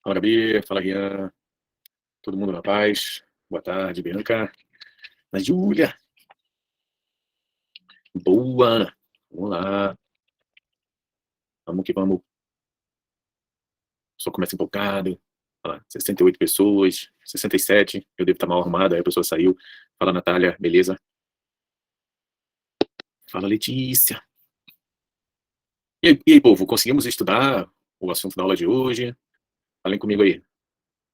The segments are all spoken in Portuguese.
Fala, Gabi. Fala, Rian. Todo mundo na paz? Boa tarde, Bianca. Ana Júlia. Boa, Ana. Vamos lá. Vamos que vamos. Só começa empolgado. Olha lá, 68 pessoas, 67. Eu devo estar mal arrumado, aí a pessoa saiu. Fala, Natália. Beleza? Fala, Letícia. E aí, povo, conseguimos estudar o assunto da aula de hoje? Falem comigo aí.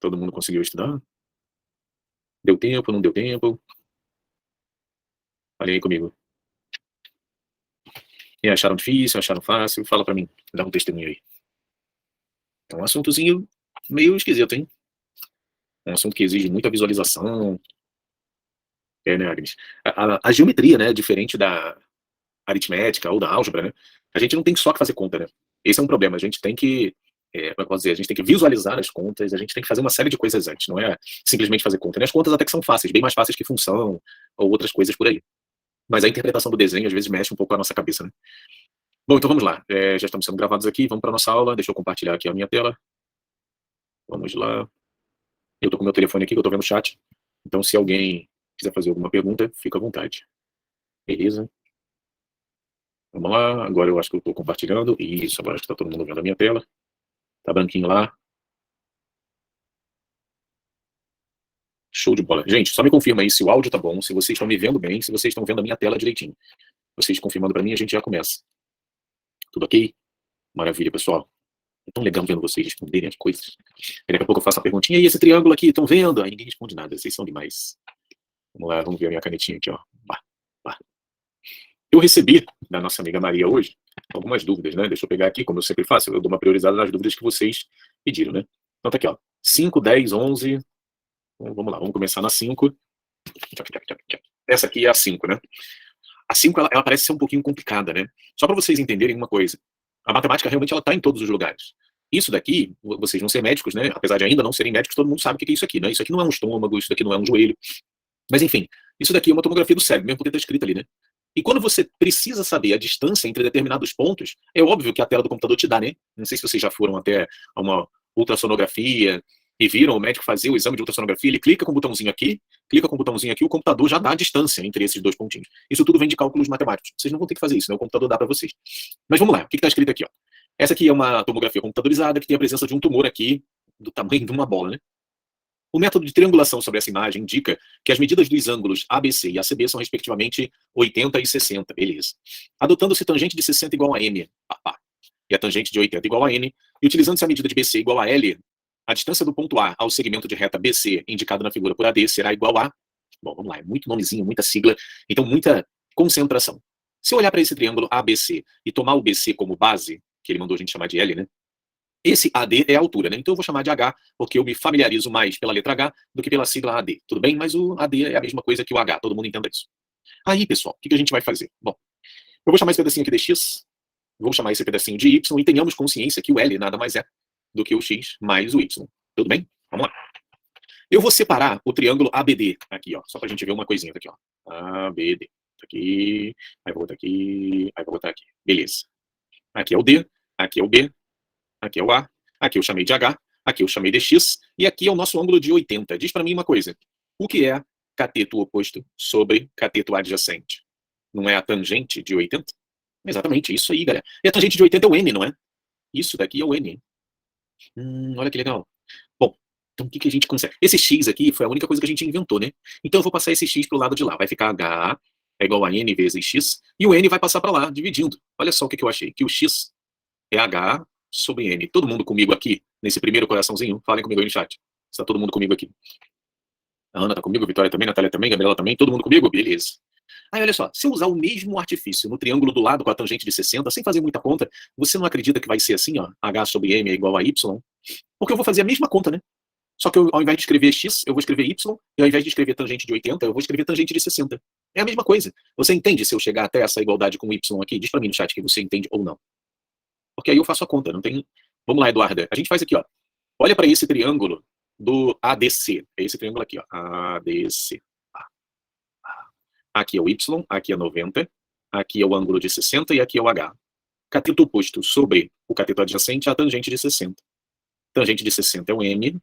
Todo mundo conseguiu estudar? Deu tempo, não deu tempo? Falem aí comigo. E acharam difícil, acharam fácil? Fala pra mim. Dá um testemunho aí. É um assuntozinho meio esquisito, hein? Um assunto que exige muita visualização. Né, Agnes? A geometria, né, diferente da aritmética ou da álgebra, né? A gente não tem só que fazer conta, né? Esse é um problema. A gente tem que, como é que eu posso dizer? A gente tem que visualizar as contas, a gente tem que fazer uma série de coisas antes, não é simplesmente fazer conta. Né? As contas até que são fáceis, bem mais fáceis que função ou outras coisas por aí. Mas a interpretação do desenho, às vezes, mexe um pouco com a nossa cabeça, né? Bom, então vamos lá. Já estamos sendo gravados aqui, vamos para a nossa aula. Deixa eu compartilhar aqui a minha tela. Vamos lá. Eu tô com meu telefone aqui, que eu tô vendo o chat. Então, se alguém quiser fazer alguma pergunta, fica à vontade. Beleza? Vamos lá. Agora eu acho que eu estou compartilhando. Isso, agora acho que está todo mundo vendo a minha tela. Tá branquinho lá. Show de bola. Gente, só me confirma aí se o áudio tá bom, se vocês estão me vendo bem, se vocês estão vendo a minha tela direitinho. Vocês confirmando para mim, a gente já começa. Tudo ok? Maravilha, pessoal. É tão legal vendo vocês responderem as coisas. E daqui a pouco eu faço a perguntinha. E esse triângulo aqui, estão vendo? Aí ninguém responde nada. Vocês são demais. Vamos lá, vamos ver a minha canetinha aqui, ó. Bah, bah. Eu recebi da nossa amiga Maria hoje algumas dúvidas, né? Deixa eu pegar aqui, como eu sempre faço, eu dou uma priorizada nas dúvidas que vocês pediram, né? Então tá aqui, ó. 5, 10, 11. Então, vamos lá, vamos começar na 5. Essa aqui é a 5, né? A 5, ela parece ser um pouquinho complicada, né? Só para vocês entenderem uma coisa. A matemática realmente ela tá em todos os lugares. Isso daqui, vocês vão ser médicos, né? Apesar de ainda não serem médicos, todo mundo sabe o que é isso aqui, né? Isso aqui não é um estômago, isso daqui não é um joelho. Mas enfim, isso daqui é uma tomografia do cérebro, mesmo porque tá escrito ali, né? E quando você precisa saber a distância entre determinados pontos, é óbvio que a tela do computador te dá, né? Não sei se vocês já foram até uma ultrassonografia e viram o médico fazer o exame de ultrassonografia, ele clica com o botãozinho aqui, o computador já dá a distância entre esses dois pontinhos. Isso tudo vem de cálculos matemáticos. Vocês não vão ter que fazer isso, né? O computador dá para vocês. Mas vamos lá, o que está escrito aqui? Ó? Essa aqui é uma tomografia computadorizada que tem a presença de um tumor aqui do tamanho de uma bola, né? O método de triangulação sobre essa imagem indica que as medidas dos ângulos ABC e ACB são respectivamente 80 e 60, beleza. Adotando-se tangente de 60 igual a M, e a tangente de 80 igual a N, e utilizando-se a medida de BC igual a L, a distância do ponto A ao segmento de reta BC, indicado na figura por AD, será igual a... Bom, vamos lá, é muito nomezinho, muita sigla, então muita concentração. Se eu olhar para esse triângulo ABC e tomar o BC como base, que ele mandou a gente chamar de L, né? Esse AD é a altura, né? Então eu vou chamar de H, porque eu me familiarizo mais pela letra H do que pela sigla AD. Tudo bem? Mas o AD é a mesma coisa que o H, todo mundo entenda isso. Aí, pessoal, o que a gente vai fazer? Bom, eu vou chamar esse pedacinho aqui de X, vou chamar esse pedacinho de Y, e tenhamos consciência que o L nada mais é do que o X mais o Y. Tudo bem? Vamos lá. Eu vou separar o triângulo ABD aqui, ó, só pra gente ver uma coisinha aqui, ó. ABD. Aqui, aí vou botar aqui, aí vou botar aqui. Beleza. Aqui é o D, aqui é o B, aqui é o A, aqui eu chamei de H, aqui eu chamei de X, e aqui é o nosso ângulo de 80. Diz para mim uma coisa, o que é cateto oposto sobre cateto adjacente? Não é a tangente de 80? Exatamente, isso aí, galera. E a tangente de 80 é o N, não é? Isso daqui é o N. Olha que legal. Bom, então o que a gente consegue? Esse X aqui foi a única coisa que a gente inventou, né? Então eu vou passar esse X para o lado de lá. Vai ficar H é igual a N vezes X, e o N vai passar para lá, dividindo. Olha só o que eu achei, que o X é H sobre N. Todo mundo comigo aqui, nesse primeiro coraçãozinho? Falem comigo aí no chat. Está todo mundo comigo aqui? A Ana tá comigo, a Vitória também, a Natália também, a Gabriela também, todo mundo comigo? Beleza. Aí, olha só, se eu usar o mesmo artifício no triângulo do lado com a tangente de 60, sem fazer muita conta, você não acredita que vai ser assim, ó, H sobre M é igual a Y? Porque eu vou fazer a mesma conta, né? Só que eu, ao invés de escrever X, eu vou escrever Y, e ao invés de escrever tangente de 80, eu vou escrever tangente de 60. É a mesma coisa. Você entende se eu chegar até essa igualdade com Y aqui? Diz pra mim no chat que você entende ou não. Porque aí eu faço a conta, não tem... Vamos lá, Eduarda. A gente faz aqui, ó. Olha para esse triângulo do ADC. É esse triângulo aqui, ó. ADC. Aqui é o Y, aqui é 90, aqui é o ângulo de 60 e aqui é o H. Cateto oposto sobre o cateto adjacente é a tangente de 60. Tangente de 60 é o M,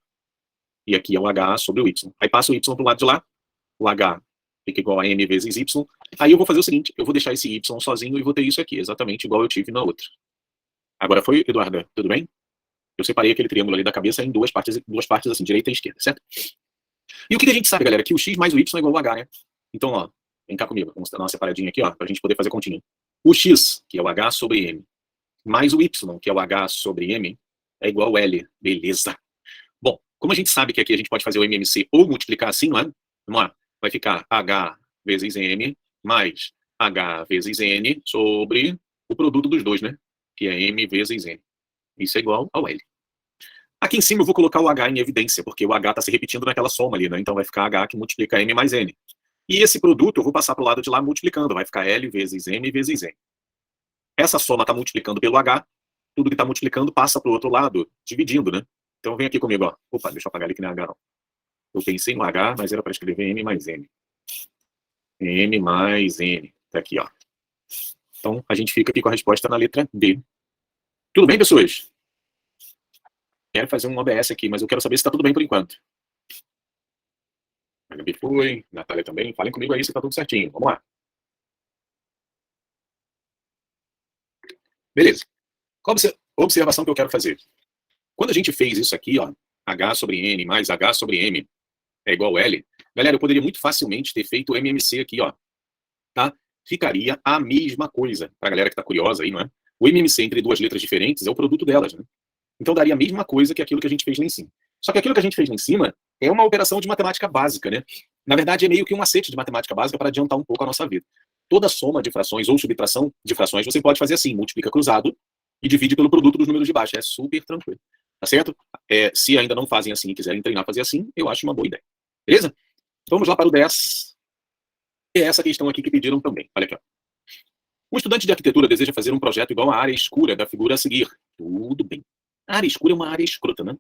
e aqui é o H sobre o Y. Aí passa o Y para o lado de lá, o H fica igual a M vezes Y. Aí eu vou fazer o seguinte, eu vou deixar esse Y sozinho e vou ter isso aqui, exatamente igual eu tive na outra. Agora foi, Eduarda, tudo bem? Eu separei aquele triângulo ali da cabeça em duas partes assim, direita e esquerda, certo? E o que a gente sabe, galera? Que o X mais o Y é igual ao H, né? Então, ó, vem cá comigo, vamos dar uma separadinha aqui, ó, pra gente poder fazer continha. O X, que é o H sobre M, mais o Y, que é o H sobre M, é igual ao L. Beleza. Bom, como a gente sabe que aqui a gente pode fazer o MMC ou multiplicar assim, não é? Vamos lá. Vai ficar H vezes M mais H vezes N sobre o produto dos dois, né? Que é M vezes N. Isso é igual ao L. Aqui em cima eu vou colocar o H em evidência, porque o H está se repetindo naquela soma ali, né? Então vai ficar H que multiplica M mais N. E esse produto eu vou passar para o lado de lá multiplicando. Vai ficar L vezes M vezes N. Essa soma está multiplicando pelo H. Tudo que está multiplicando passa para o outro lado, dividindo, né? Então vem aqui comigo, ó. Opa, deixa eu apagar ali que não é H, não. Eu pensei no H, mas era para escrever M mais N. M mais N. Tá aqui, ó. Então a gente fica aqui com a resposta na letra B. Tudo bem, pessoas? Quero fazer um OBS aqui, mas eu quero saber se está tudo bem por enquanto. A Gabi foi, Natália também. Falem comigo aí se está tudo certinho. Vamos lá. Beleza. Qual a observação que eu quero fazer? Quando a gente fez isso aqui, ó, H sobre N mais H sobre M é igual a L, galera, eu poderia muito facilmente ter feito o MMC aqui, ó, tá? Ficaria a mesma coisa. Pra galera que tá curiosa aí, não é? O MMC entre duas letras diferentes é o produto delas, né? Então daria a mesma coisa que aquilo que a gente fez lá em cima. Só que aquilo que a gente fez lá em cima é uma operação de matemática básica, né? Na verdade, é meio que um macete de matemática básica para adiantar um pouco a nossa vida. Toda soma de frações ou subtração de frações você pode fazer assim, multiplica cruzado e divide pelo produto dos números de baixo. É super tranquilo. Tá certo? Se ainda não fazem assim e quiserem treinar a fazer assim, eu acho uma boa ideia. Beleza? Vamos lá para o 10. É essa questão aqui que pediram também. Olha aqui, ó. Um estudante de arquitetura deseja fazer um projeto igual à área escura da figura a seguir. Tudo bem. A área escura é uma área escrota, né?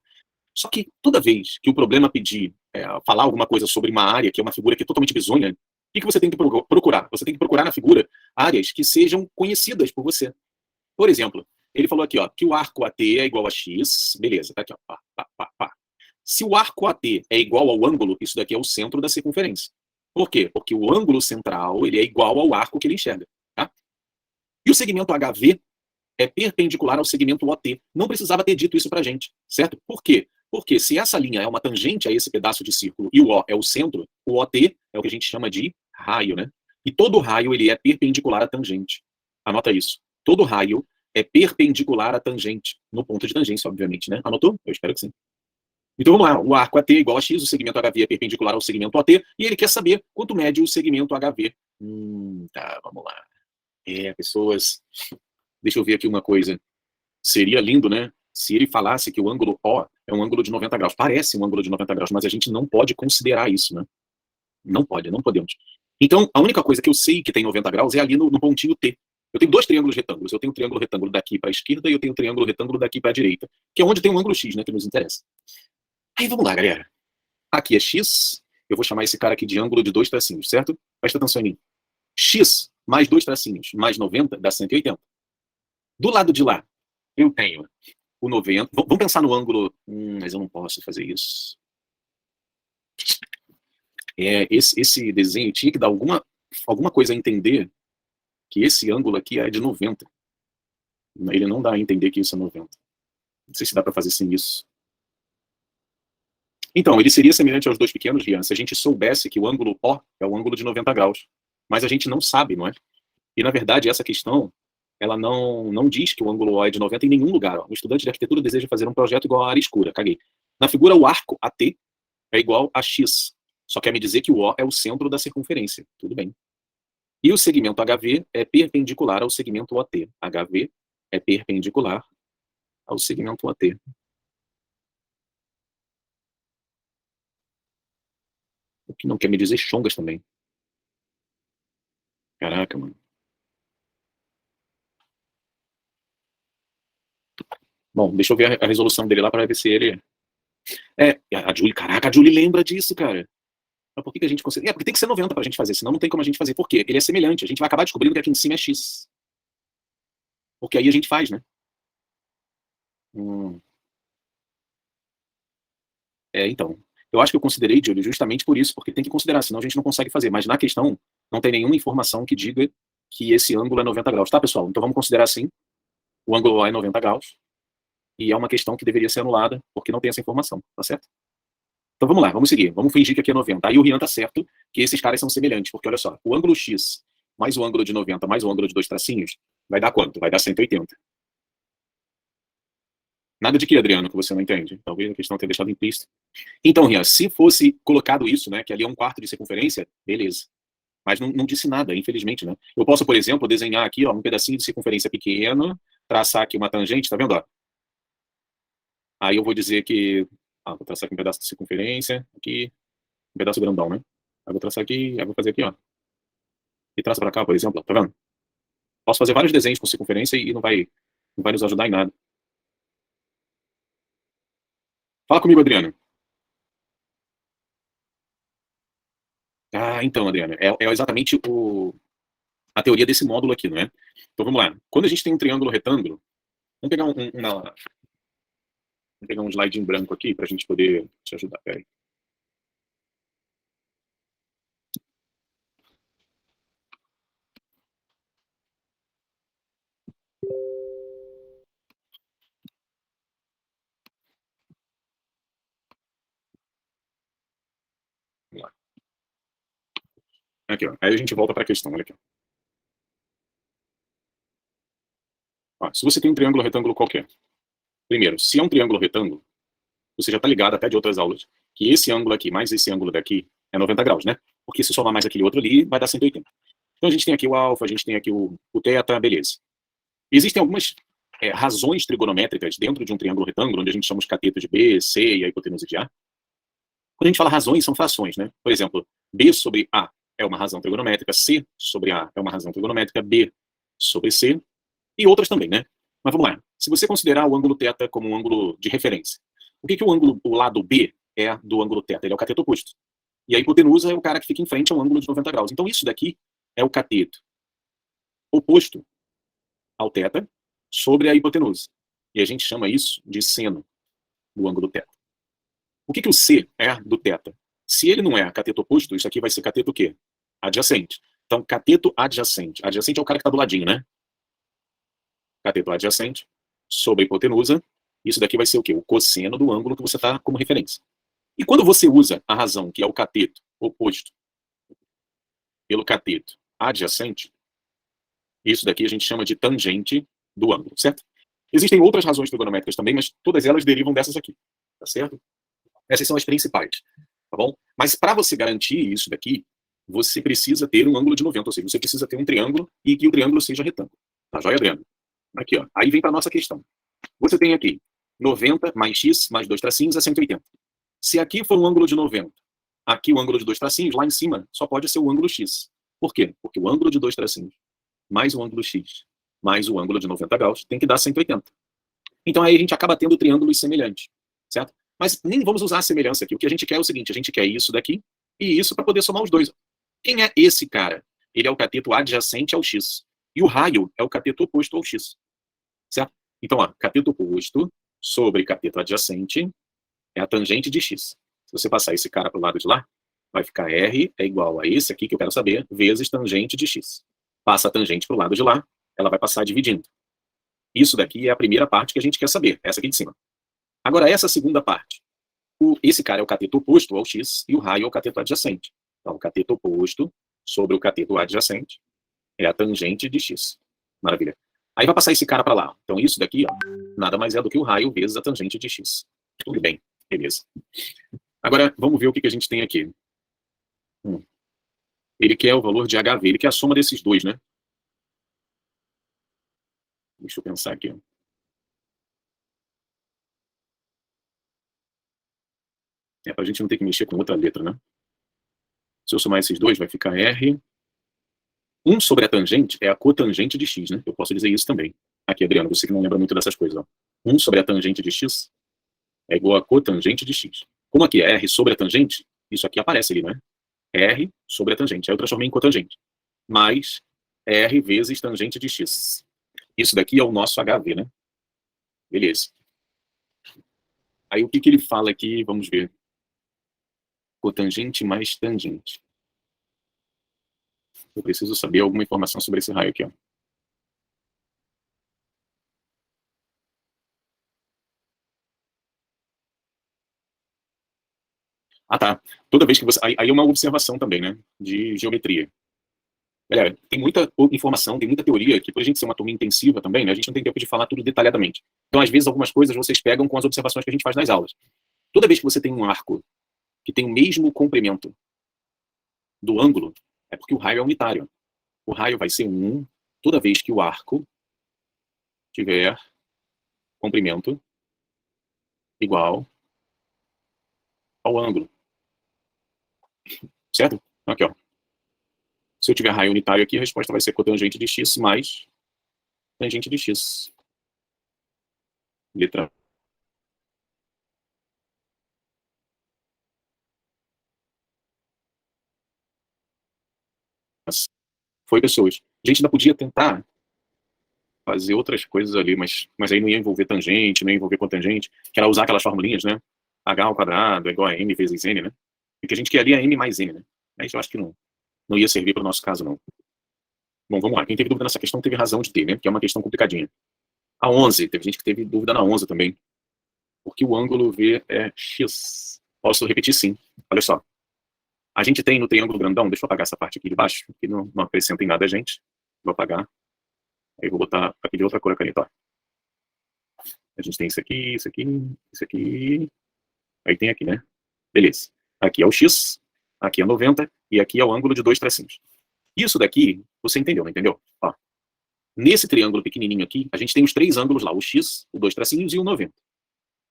Só que toda vez que o problema pedir falar alguma coisa sobre uma área que é uma figura que é totalmente bizonha, o que você tem que procurar? Você tem que procurar na figura áreas que sejam conhecidas por você. Por exemplo, ele falou aqui, ó, que o arco AT é igual a X. Beleza, tá aqui, ó. Pá, pá, pá, pá. Se o arco AT é igual ao ângulo, isso daqui é o centro da circunferência. Por quê? Porque o ângulo central ele é igual ao arco que ele enxerga. Tá? E o segmento HV é perpendicular ao segmento OT. Não precisava ter dito isso pra gente, certo? Por quê? Porque se essa linha é uma tangente a esse pedaço de círculo e o O é o centro, o OT é o que a gente chama de raio, né? E todo raio ele é perpendicular à tangente. Anota isso. Todo raio é perpendicular à tangente, no ponto de tangência, obviamente, né? Anotou? Eu espero que sim. Então vamos lá, o arco AT é igual a X, o segmento HV é perpendicular ao segmento OT, e ele quer saber quanto mede o segmento HV. Tá, vamos lá. Pessoas, deixa eu ver aqui uma coisa. Seria lindo, né? Se ele falasse que o ângulo O é um ângulo de 90 graus. Parece um ângulo de 90 graus, mas a gente não pode considerar isso, né? Não pode, não podemos. Então, a única coisa que eu sei que tem 90 graus é ali no pontinho T. Eu tenho dois triângulos retângulos. Eu tenho um triângulo retângulo daqui para a esquerda e eu tenho um triângulo retângulo daqui para a direita, que é onde tem um ângulo X, né, que nos interessa. Aí vamos lá, galera. Aqui é X. Eu vou chamar esse cara aqui de ângulo de dois tracinhos, certo? Presta atenção em mim. X mais dois tracinhos mais 90 dá 180. Do lado de lá, eu tenho o 90. Vamos pensar no ângulo. Mas eu não posso fazer isso. Esse desenho tinha que dar alguma coisa a entender que esse ângulo aqui é de 90. Ele não dá a entender que isso é 90. Não sei se dá para fazer sem isso. Então, ele seria semelhante aos dois pequenos, Rian, se a gente soubesse que o ângulo O é o ângulo de 90 graus. Mas a gente não sabe, não é? E, na verdade, essa questão, ela não diz que o ângulo O é de 90 em nenhum lugar. Ó. O estudante de arquitetura deseja fazer um projeto igual à área escura. Caguei. Na figura, o arco AT é igual a X. Só quer me dizer que o O é o centro da circunferência. Tudo bem. E o segmento HV é perpendicular ao segmento OT. HV é perpendicular ao segmento OT. O que não quer me dizer chongas também. Caraca, mano. Bom, deixa eu ver a resolução dele lá para ver se ele... a Julie, caraca, a Julie lembra disso, cara. Mas por que a gente consegue... porque tem que ser 90 pra gente fazer, senão não tem como a gente fazer. Por quê? Ele é semelhante. A gente vai acabar descobrindo que aqui em cima é X. Porque aí a gente faz, né? Então. Eu acho que eu considerei, Júlio, justamente por isso, porque tem que considerar, senão a gente não consegue fazer. Mas na questão, não tem nenhuma informação que diga que esse ângulo é 90 graus, tá, pessoal? Então vamos considerar assim, o ângulo lá é 90 graus, e é uma questão que deveria ser anulada, porque não tem essa informação, tá certo? Então vamos lá, vamos seguir. Vamos fingir que aqui é 90. Aí o Rian tá certo que esses caras são semelhantes, porque olha só, o ângulo X mais o ângulo de 90 mais o ângulo de 2 tracinhos vai dar quanto? Vai dar 180. Nada de que, Adriano, que você não entende. Talvez a questão tenha deixado implícito. Então, Rian, se fosse colocado isso, né, que ali é 1/4 de circunferência, beleza. Mas não disse nada, infelizmente, né? Eu posso, por exemplo, desenhar aqui, ó, um pedacinho de circunferência pequeno, traçar aqui uma tangente, tá vendo, ó? Aí eu vou dizer que, vou traçar aqui um pedaço de circunferência, aqui, um pedaço grandão, né? Aí vou traçar aqui, aí vou fazer aqui, ó. E traça pra cá, por exemplo, ó, tá vendo? Posso fazer vários desenhos com circunferência e não vai nos ajudar em nada. Fala comigo, Adriano. Então, Adriano, é exatamente a teoria desse módulo aqui, não é? Então vamos lá. Quando a gente tem um triângulo retângulo, vamos pegar um slide em branco aqui para a gente poder te ajudar. Peraí. Vamos lá. Aqui, ó. Aí a gente volta para a questão, olha aqui. Ó, se você tem um triângulo retângulo qualquer, primeiro, se é um triângulo retângulo, você já está ligado até de outras aulas, que esse ângulo aqui mais esse ângulo daqui é 90 graus, né? Porque se somar mais aquele outro ali, vai dar 180. Então a gente tem aqui o alfa, a gente tem aqui o θ, beleza. Existem algumas razões trigonométricas dentro de um triângulo retângulo, onde a gente chama os catetos de B, C e a hipotenusa de A. Quando a gente fala razões, são frações, né? Por exemplo, B sobre A é uma razão trigonométrica, C sobre A é uma razão trigonométrica, B sobre C, e outras também, né? Mas vamos lá. Se você considerar o ângulo θ como um ângulo de referência, o que o lado B é do ângulo θ? Ele é o cateto oposto. E a hipotenusa é o cara que fica em frente ao ângulo de 90 graus. Então isso daqui é o cateto oposto ao θ sobre a hipotenusa. E a gente chama isso de seno do ângulo θ. O que o C é do θ? Se ele não é cateto oposto, isso aqui vai ser cateto o quê? Adjacente. Então, cateto adjacente. Adjacente é o cara que está do ladinho, né? Cateto adjacente sobre a hipotenusa. Isso daqui vai ser o quê? O cosseno do ângulo que você está como referência. E quando você usa a razão, que é o cateto oposto, pelo cateto adjacente, isso daqui a gente chama de tangente do ângulo, certo? Existem outras razões trigonométricas também, mas todas elas derivam dessas aqui, tá certo? Essas são as principais, tá bom? Mas para você garantir isso daqui, você precisa ter um ângulo de 90, ou seja, você precisa ter um triângulo e que o triângulo seja retângulo. Tá joia, Adriano? Aqui, ó. Aí vem para nossa questão. Você tem aqui 90 mais x mais 2 tracinhos é 180. Se aqui for um ângulo de 90, aqui o ângulo de 2 tracinhos, lá em cima só pode ser o ângulo x. Por quê? Porque o ângulo de 2 tracinhos mais o ângulo x mais o ângulo de 90 graus tem que dar 180. Então aí a gente acaba tendo triângulos semelhantes, certo? Mas nem vamos usar a semelhança aqui. O que a gente quer é o seguinte, a gente quer isso daqui e isso para poder somar os dois. Quem é esse cara? Ele é o cateto adjacente ao x. E o raio é o cateto oposto ao x. Certo? Então, ó, cateto oposto sobre cateto adjacente é a tangente de x. Se você passar esse cara para o lado de lá, vai ficar R é igual a esse aqui que eu quero saber, vezes tangente de x. Passa a tangente para o lado de lá, ela vai passar dividindo. Isso daqui é a primeira parte que a gente quer saber, essa aqui de cima. Agora, essa segunda parte. Esse cara é o cateto oposto ao x e o raio é o cateto adjacente. Então, o cateto oposto sobre o cateto adjacente é a tangente de x. Maravilha. Aí vai passar esse cara para lá. Então, isso daqui, ó, nada mais é do que o raio vezes a tangente de x. Tudo bem, beleza. Agora, vamos ver o que a gente tem aqui. Ele quer o valor de HV, ele quer a soma desses dois, né? Deixa eu pensar aqui. Para a gente não ter que mexer com outra letra, né? Se eu somar esses dois, vai ficar R. 1 sobre a tangente é a cotangente de x, né? Eu posso dizer isso também. Aqui, Adriano, você que não lembra muito dessas coisas. Ó. 1 sobre a tangente de x é igual a cotangente de x. Como aqui é R sobre a tangente, isso aqui aparece ali, né? R sobre a tangente. Aí eu transformei em cotangente. Mais R vezes tangente de x. Isso daqui é o nosso HV, né? Beleza. Aí o que que ele fala aqui? Vamos ver. Cotangente mais tangente. Eu preciso saber alguma informação sobre esse raio aqui, ó. Ah, tá. Toda vez que você... Aí é uma observação também, né? De geometria. Galera, tem muita informação, tem muita teoria, que por a gente ser uma turma intensiva também, né, a gente não tem tempo de falar tudo detalhadamente. Então, às vezes, algumas coisas vocês pegam com as observações que a gente faz nas aulas. Toda vez que você tem um arco que tem o mesmo comprimento do ângulo, é porque o raio é unitário. O raio vai ser 1 toda vez que o arco tiver comprimento igual ao ângulo. Certo? Aqui, ó. Se eu tiver raio unitário aqui, a resposta vai ser cotangente de x mais tangente de x. Letra. Foi, pessoas. A gente ainda podia tentar fazer outras coisas ali, mas aí não ia envolver tangente, não ia envolver cotangente, que era usar aquelas formulinhas, né? H ao quadrado é igual a m vezes n, né? E que a gente queria m mais n, né? Mas eu acho que não ia servir para o nosso caso, não. Bom, vamos lá. Quem teve dúvida nessa questão teve razão de ter, né? Porque é uma questão complicadinha. A 11, teve gente que teve dúvida na 11 também. Porque o ângulo V é x. Posso repetir? Sim. Olha só. A gente tem no triângulo grandão, deixa eu apagar essa parte aqui de baixo, que não acrescenta em nada a gente. Vou apagar. Aí vou botar aqui de outra cor a caneta, ó. A gente tem isso aqui, isso aqui, isso aqui. Aí tem aqui, né? Beleza. Aqui é o x, aqui é 90, e aqui é o ângulo de 2 tracinhos. Isso daqui, você entendeu, não entendeu? Ó, nesse triângulo pequenininho aqui, a gente tem os três ângulos lá, o x, o 2 tracinhos e o 90.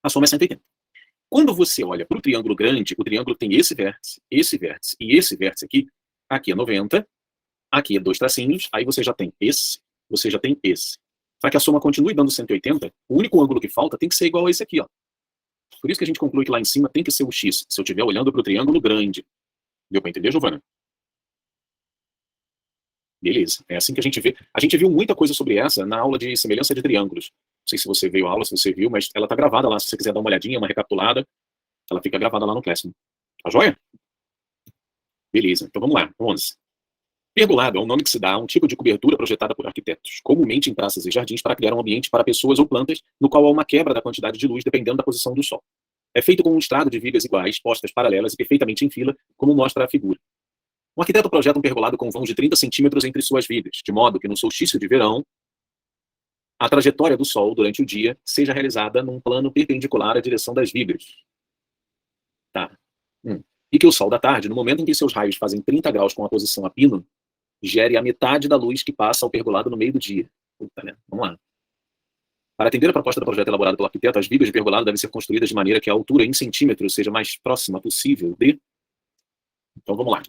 A soma é 180. Quando você olha para o triângulo grande, o triângulo tem esse vértice e esse vértice aqui. Aqui é 90, aqui é 2 tracinhos, aí você já tem esse, você já tem esse. Para que a soma continue dando 180, o único ângulo que falta tem que ser igual a esse aqui, ó. Por isso que a gente conclui que lá em cima tem que ser o x, se eu estiver olhando para o triângulo grande. Deu para entender, Giovana? Beleza. É assim que a gente vê. A gente viu muita coisa sobre essa na aula de semelhança de triângulos. Não sei se você veio à aula, se você viu, mas ela tá gravada lá. Se você quiser dar uma olhadinha, uma recapitulada, ela fica gravada lá no Classroom. Tá joia? Beleza. Então vamos lá. 11. Pergolado é o nome que se dá a um tipo de cobertura projetada por arquitetos, comumente em praças e jardins, para criar um ambiente para pessoas ou plantas, no qual há uma quebra da quantidade de luz dependendo da posição do sol. É feito com um estrado de vigas iguais, postas paralelas e perfeitamente em fila, como mostra a figura. O arquiteto projeta um pergolado com vãos de 30 centímetros entre suas vigas, de modo que no solstício de verão, a trajetória do Sol durante o dia seja realizada num plano perpendicular à direção das vigas. Tá. E que o Sol da tarde, no momento em que seus raios fazem 30 graus com a posição a pino, gere a metade da luz que passa ao pergolado no meio do dia. Puta, né? Vamos lá. Para atender a proposta do projeto elaborado pelo arquiteto, as vigas de pergolado devem ser construídas de maneira que a altura em centímetros seja mais próxima possível de... Então vamos lá.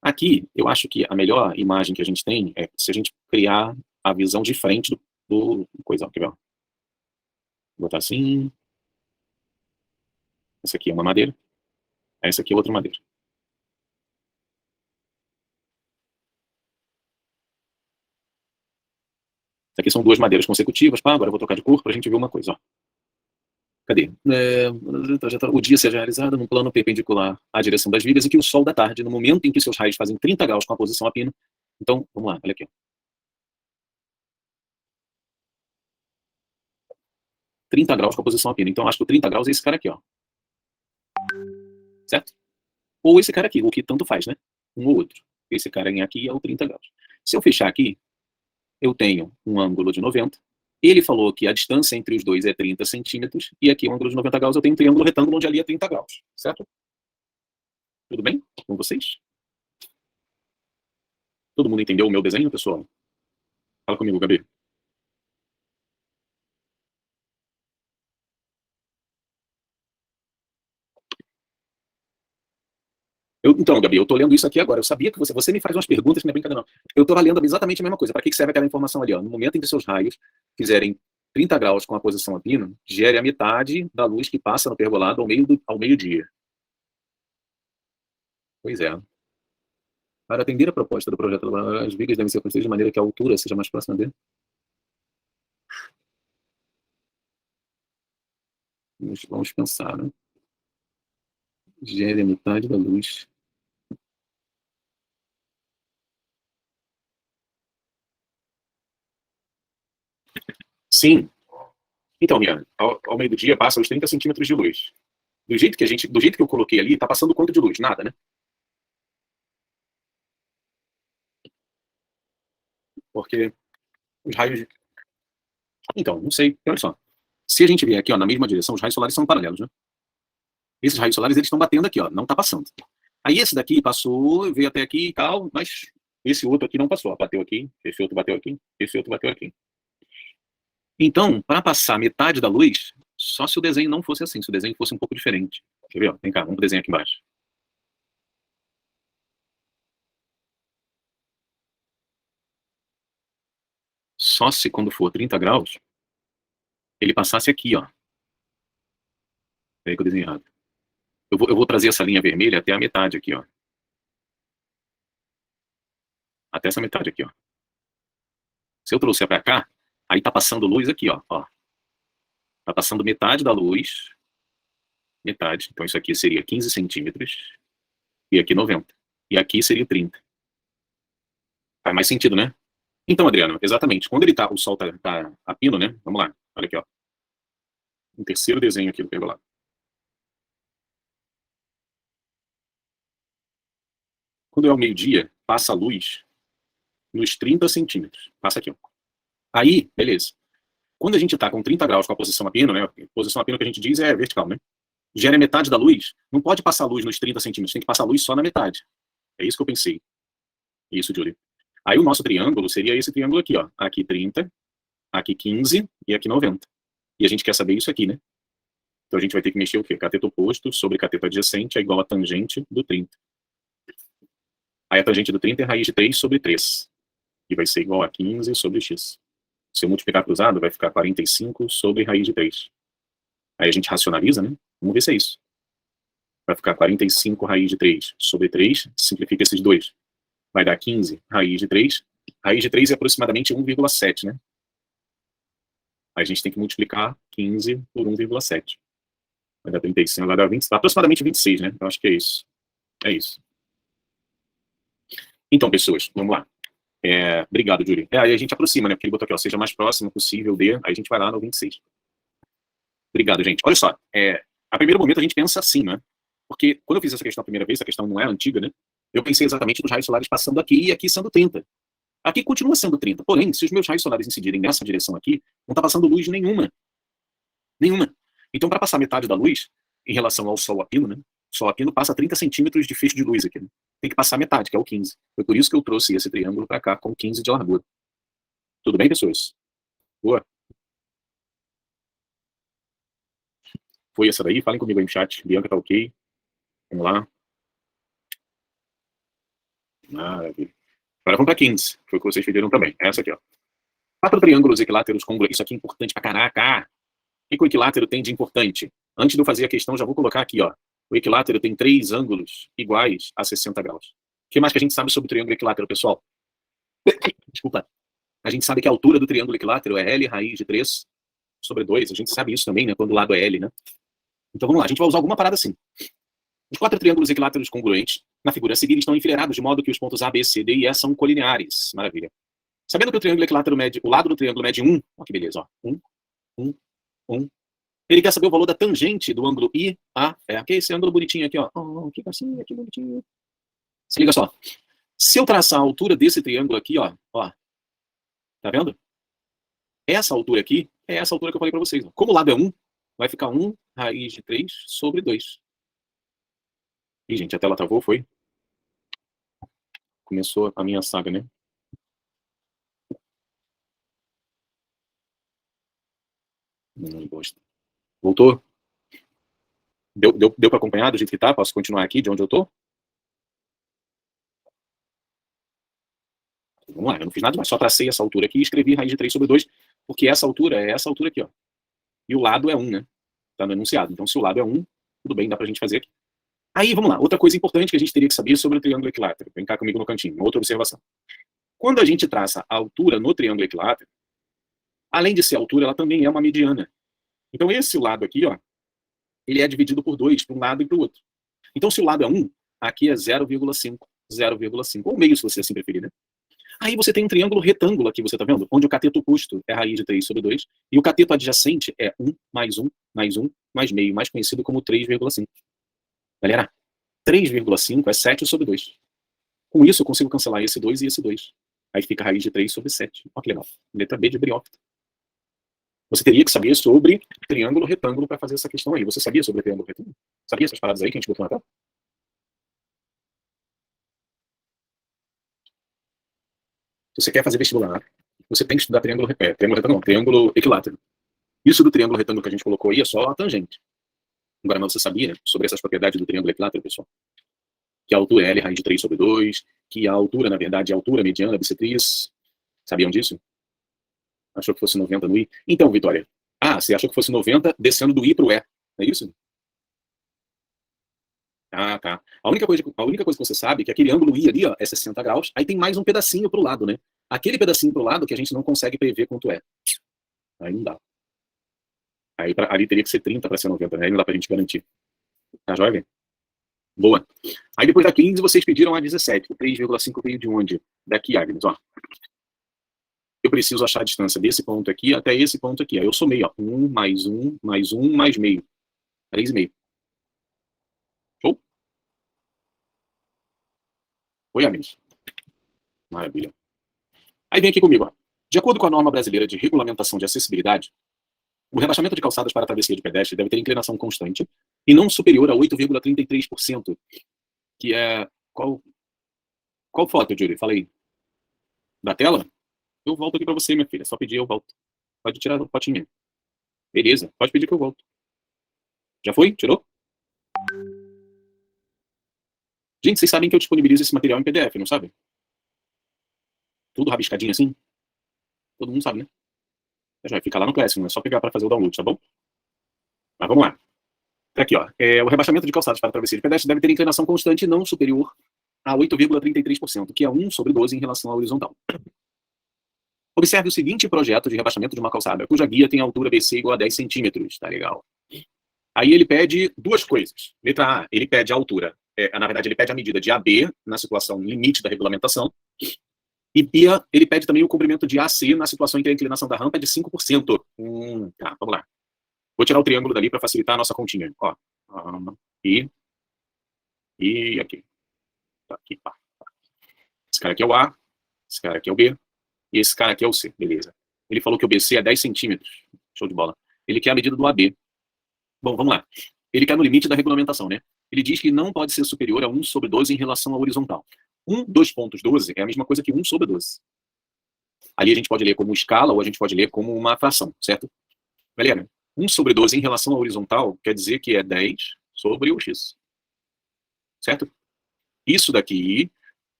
Aqui, eu acho que a melhor imagem que a gente tem é se a gente criar a visão de frente do coisa. Quer ver? Vou botar assim. Essa aqui é uma madeira. Essa aqui é outra madeira. Essa aqui são duas madeiras consecutivas. Pá, agora eu vou trocar de cor para a gente ver uma coisa. Ó. Cadê? O dia seja realizado num plano perpendicular à direção das vigas e que o sol da tarde, no momento em que seus raios fazem 30 graus com a posição a pino. Então, vamos lá, olha aqui. Ó. 30 graus com a posição a pino. Então, acho que o 30 graus é esse cara aqui, ó. Certo? Ou esse cara aqui, o que tanto faz, né? Um ou outro. Esse cara aqui é o 30 graus. Se eu fechar aqui, eu tenho um ângulo de 90. Ele falou que a distância entre os dois é 30 centímetros. E aqui, um ângulo de 90 graus, eu tenho um triângulo retângulo onde ali é 30 graus. Certo? Tudo bem com vocês? Todo mundo entendeu o meu desenho, pessoal? Fala comigo, Gabi. Então, Gabi, eu tô lendo isso aqui agora. Eu sabia que você me faz umas perguntas que não é brincadeira, não. Eu tô lendo exatamente a mesma coisa. Para que serve aquela informação ali? Ó? No momento em que seus raios fizerem 30 graus com a posição a pino, gere a metade da luz que passa no pergolado ao meio-dia. Pois é. Para atender a proposta do projeto, as vigas devem ser construídas de maneira que a altura seja mais próxima dele. Vamos pensar, né? Gere a metade da luz. Sim. Então, Rian, ao meio do dia passa os 30 centímetros de luz. Do jeito que eu coloquei ali, tá passando quanto de luz? Nada, né? Porque os raios. Então, não sei. Olha só. Se a gente vier aqui, ó, na mesma direção, os raios solares são paralelos, né? Esses raios solares, eles estão batendo aqui, ó, não tá passando. Aí esse daqui passou, veio até aqui e tal, mas esse outro aqui não passou. Ó, bateu aqui, esse outro bateu aqui, esse outro bateu aqui. Então, para passar metade da luz, só se o desenho não fosse assim, se o desenho fosse um pouco diferente. Quer ver? Ó? Vem cá, vamos desenhar aqui embaixo. Só se quando for 30 graus, ele passasse aqui, ó. Peraí que eu desenhei errado. Eu vou trazer essa linha vermelha até a metade aqui, ó. Até essa metade aqui, ó. Se eu trouxer para cá, aí tá passando luz aqui, ó. Tá passando metade da luz. Metade. Então isso aqui seria 15 centímetros. E aqui 90. E aqui seria 30. Faz mais sentido, né? Então, Adriano, exatamente. Quando ele tá, o sol tá a pino, né? Vamos lá. Olha aqui, ó. Um terceiro desenho aqui do pergolado. Quando é ao meio-dia, passa a luz nos 30 centímetros. Passa aqui, ó. Aí, beleza. Quando a gente tá com 30 graus com a posição a pino, né? A posição a pino que a gente diz é vertical, né? Gera metade da luz. Não pode passar a luz nos 30 centímetros. Tem que passar a luz só na metade. É isso que eu pensei. Isso, Júlio. Aí o nosso triângulo seria esse triângulo aqui, ó. Aqui 30, aqui 15 e aqui 90. E a gente quer saber isso aqui, né? Então a gente vai ter que mexer o quê? Cateto oposto sobre cateto adjacente é igual a tangente do 30. Aí a tangente do 30 é raiz de 3 sobre 3. E vai ser igual a 15 sobre x. Se eu multiplicar cruzado, vai ficar 45 sobre raiz de 3. Aí a gente racionaliza, né? Vamos ver se é isso. Vai ficar 45 raiz de 3 sobre 3. Simplifica esses dois. Vai dar 15 raiz de 3. Raiz de 3 é aproximadamente 1,7, né? Aí a gente tem que multiplicar 15 por 1,7. Vai dar 35, vai dar 20, aproximadamente 26, né? Eu acho que é isso. É isso. Então, pessoas, vamos lá. Obrigado, Júlio. Aí a gente aproxima, né? Porque ele botou aqui, ó, seja mais próximo possível de. Aí a gente vai lá no 26. Obrigado, gente. Olha só, a primeiro momento a gente pensa assim, né? Porque quando eu fiz essa questão a primeira vez, essa questão não é antiga, né? Eu pensei exatamente nos raios solares passando aqui e aqui sendo 30. Aqui continua sendo 30. Porém, se os meus raios solares incidirem nessa direção aqui, não está passando luz nenhuma. Nenhuma. Então, para passar metade da luz, em relação ao sol a pino, né? O sol a pino passa 30 centímetros de feixe de luz aqui. Né? Tem que passar metade, que é o 15. Foi por isso que eu trouxe esse triângulo para cá com 15 de largura. Tudo bem, pessoas? Boa. Foi essa daí? Falem comigo aí no chat. Bianca tá ok. Vamos lá. Maravilha. Agora vamos para 15. Foi o que vocês pediram também. Essa aqui, ó. 4 triângulos equiláteros com... Isso aqui é importante pra caraca. O que o equilátero tem de importante? Antes de eu fazer a questão, já vou colocar aqui, ó. O equilátero tem 3 ângulos iguais a 60 graus. O que mais que a gente sabe sobre o triângulo equilátero, pessoal? Desculpa. A gente sabe que a altura do triângulo equilátero é L raiz de 3 sobre 2. A gente sabe isso também, né? Quando o lado é L, né? Então vamos lá, a gente vai usar alguma parada assim. Os 4 triângulos equiláteros congruentes na figura a seguir estão enfileirados de modo que os pontos A, B, C, D e E são colineares. Maravilha. Sabendo que o triângulo equilátero mede, o lado do triângulo mede 1, ó que beleza, ó. 1, 1, 1. Ele quer saber o valor da tangente do ângulo IAE, que é esse ângulo bonitinho aqui, ó. Oh, que gracinha, que bonitinho. Se liga só. Se eu traçar a altura desse triângulo aqui, ó, tá vendo? Essa altura aqui é essa altura que eu falei para vocês. Ó. Como o lado é 1, vai ficar 1 raiz de 3 sobre 2. Ih, gente, a tela travou, foi? Começou a minha saga, né? Bosta. Voltou? Deu para acompanhar do jeito que tá? Posso continuar aqui de onde eu tô? Vamos lá, eu não fiz nada mais, só tracei essa altura aqui e escrevi raiz de 3 sobre 2, porque essa altura é essa altura aqui, ó. E o lado é 1, né? Tá no enunciado. Então, se o lado é 1, tudo bem, dá pra gente fazer aqui. Aí, vamos lá. Outra coisa importante que a gente teria que saber sobre o triângulo equilátero. Vem cá comigo no cantinho. Uma outra observação. Quando a gente traça a altura no triângulo equilátero, além de ser altura, ela também é uma mediana. Então, esse lado aqui, ó, ele é dividido por 2 para um lado e para o outro. Então, se o lado é 1, aqui é 0,5, 0,5, ou meio, se você assim preferir, né? Aí você tem um triângulo retângulo aqui, você tá vendo? Onde o cateto oposto é a raiz de 3 sobre 2, e o cateto adjacente é 1 mais 1 mais 1 mais meio, mais conhecido como 3,5. Galera, 3,5 é 7 sobre 2. Com isso, eu consigo cancelar esse 2 e esse 2. Aí fica a raiz de 3 sobre 7. Olha que legal. Letra B de Briófita. Você teria que saber sobre triângulo retângulo para fazer essa questão aí. Você sabia sobre triângulo retângulo? Sabia essas paradas aí que a gente botou na tela? Se você quer fazer vestibular, você tem que estudar triângulo retângulo, não, triângulo equilátero. Isso do triângulo retângulo que a gente colocou aí é só a tangente. Agora, mas você sabia sobre essas propriedades do triângulo equilátero, pessoal? Que a altura é L raiz de 3 sobre 2, que a altura, na verdade, é a altura mediana bissetriz. Sabiam disso? Achou que fosse 90 no I? Então, Vitória, você achou que fosse 90 descendo do I para o E, é isso? Ah, tá. A única coisa que você sabe é que aquele ângulo I ali, ó, é 60 graus, aí tem mais um pedacinho pro lado, né? Aquele pedacinho pro lado que a gente não consegue prever quanto é. Aí não dá. Aí ali teria que ser 30 para ser 90, né? Aí não dá pra gente garantir. Tá joia? Boa. Aí depois da 15, vocês pediram a 17. 3,5 veio de onde? Daqui, Agnes, ó. Eu preciso achar a distância desse ponto aqui até esse ponto aqui. Aí eu somei, ó. 1 mais 1 mais 1 mais meio. 3,5. Show? Oi, Agnes. Maravilha. Aí vem aqui comigo, ó. De acordo com a norma brasileira de regulamentação de acessibilidade, o rebaixamento de calçadas para travessia de pedestre deve ter inclinação constante e não superior a 8,33%, que é... Qual foto, Júlio? Fala aí. Da tela? Eu volto aqui para você, minha filha. Só pedir, eu volto. Pode tirar a fotinha. Beleza, pode pedir que eu volto. Já foi? Tirou? Gente, vocês sabem que eu disponibilizo esse material em PDF, não sabe? Tudo rabiscadinho assim. Todo mundo sabe, né? Já fica lá no Classroom, é só pegar para fazer o download, tá bom? Mas vamos lá. Tá aqui, ó. O rebaixamento de calçadas para travessia de pedestre deve ter inclinação constante não superior a 8,33%, que é 1 sobre 12 em relação à horizontal. Observe o seguinte projeto de rebaixamento de uma calçada, cuja guia tem altura BC igual a 10 centímetros. Tá legal. Aí ele pede duas coisas. Letra A, ele pede a altura. Na verdade, ele pede a medida de AB na situação limite da regulamentação. E B, ele pede também o comprimento de AC na situação em que a inclinação da rampa é de 5%. Tá, vamos lá. Vou tirar o triângulo dali para facilitar a nossa continha. Ó, e aqui. Tá, aqui, pá. Esse cara aqui é o A, esse cara aqui é o B, e esse cara aqui é o C, beleza. Ele falou que o BC é 10 centímetros. Show de bola. Ele quer a medida do AB. Bom, vamos lá. Ele quer no limite da regulamentação, né? Ele diz que não pode ser superior a 1 sobre 12 em relação à horizontal. 2,12 é a mesma coisa que 1 sobre 12. Ali a gente pode ler como escala ou a gente pode ler como uma fração, certo? Galera, 1 sobre 12 em relação à horizontal quer dizer que é 10 sobre o x. Certo? Isso daqui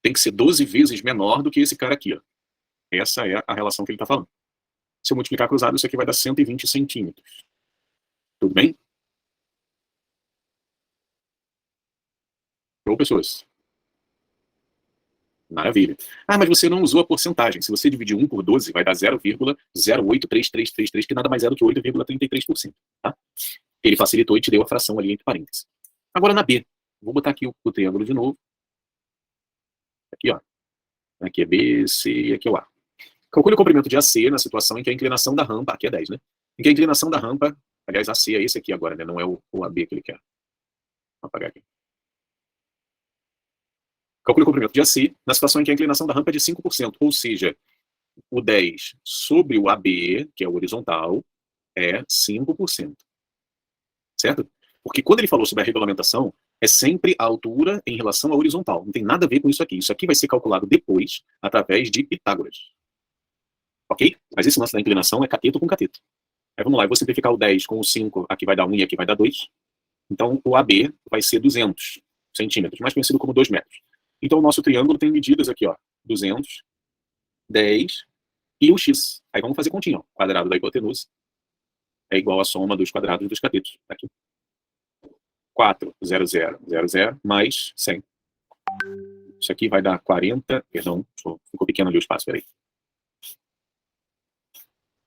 tem que ser 12 vezes menor do que esse cara aqui, ó. Essa é a relação que ele está falando. Se eu multiplicar cruzado, isso aqui vai dar 120 centímetros. Tudo bem? Show, pessoas? Maravilha. Mas você não usou a porcentagem. Se você dividir 1 por 12, vai dar 0,083333, que nada mais é do que 8,33%. Tá? Ele facilitou e te deu a fração ali entre parênteses. Agora na B. Vou botar aqui o triângulo de novo. Aqui, ó. Aqui é B, C e aqui é o A. Calcule o comprimento de AC na situação em que a inclinação da rampa, aqui é 10, né? Em que a inclinação da rampa, aliás, AC é esse aqui agora, né? Não é o AB que ele quer. Vou apagar aqui. Calcule o comprimento de AC na situação em que a inclinação da rampa é de 5%, ou seja, o 10 sobre o AB, que é o horizontal, é 5%. Certo? Porque quando ele falou sobre a regulamentação, é sempre a altura em relação à horizontal. Não tem nada a ver com isso aqui. Isso aqui vai ser calculado depois, através de Pitágoras. Ok? Mas esse lance da inclinação é cateto com cateto. Aí vamos lá, eu vou simplificar o 10 com o 5, aqui vai dar 1 e aqui vai dar 2. Então o AB vai ser 200 centímetros, mais conhecido como 2 metros. Então o nosso triângulo tem medidas aqui, ó, 200, 10 e o x. Aí vamos fazer continha, ó. Quadrado da hipotenusa é igual à soma dos quadrados dos catetos. Aqui. 4, 0, 0, 0, 0, mais 100. Isso aqui vai dar 40, perdão, ficou pequeno ali o espaço, peraí.